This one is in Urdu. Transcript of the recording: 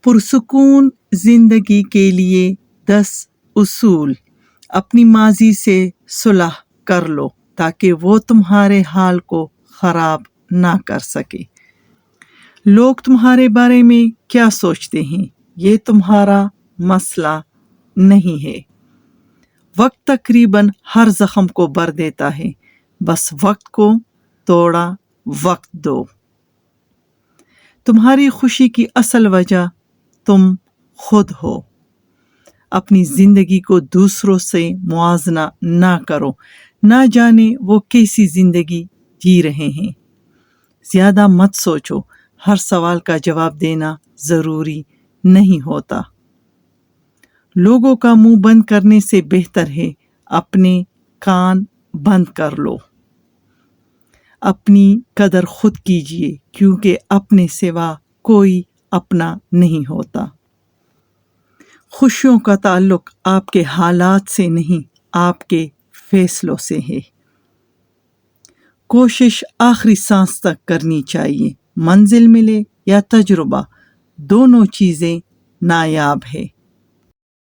پرسکون زندگی کے لیے 10 اصول۔ اپنی ماضی سے صلح کر لو تاکہ وہ تمہارے حال کو خراب نہ کر سکے۔ لوگ تمہارے بارے میں کیا سوچتے ہیں یہ تمہارا مسئلہ نہیں ہے۔ وقت تقریباً ہر زخم کو بھر دیتا ہے، بس وقت کو تھوڑا وقت دو۔ تمہاری خوشی کی اصل وجہ تم خود ہو۔ اپنی زندگی کو دوسروں سے موازنہ نہ کرو، نہ جانے وہ کیسی زندگی جی رہے ہیں۔ زیادہ مت سوچو، ہر سوال کا جواب دینا ضروری نہیں ہوتا۔ لوگوں کا منہ بند کرنے سے بہتر ہے اپنے کان بند کر لو۔ اپنی قدر خود کیجیے کیونکہ اپنے سوا کوئی اپنا نہیں ہوتا۔ خوشیوں کا تعلق آپ کے حالات سے نہیں، آپ کے فیصلوں سے ہے۔ کوشش آخری سانس تک کرنی چاہیے۔ منزل ملے یا تجربہ، دونوں چیزیں نایاب ہے۔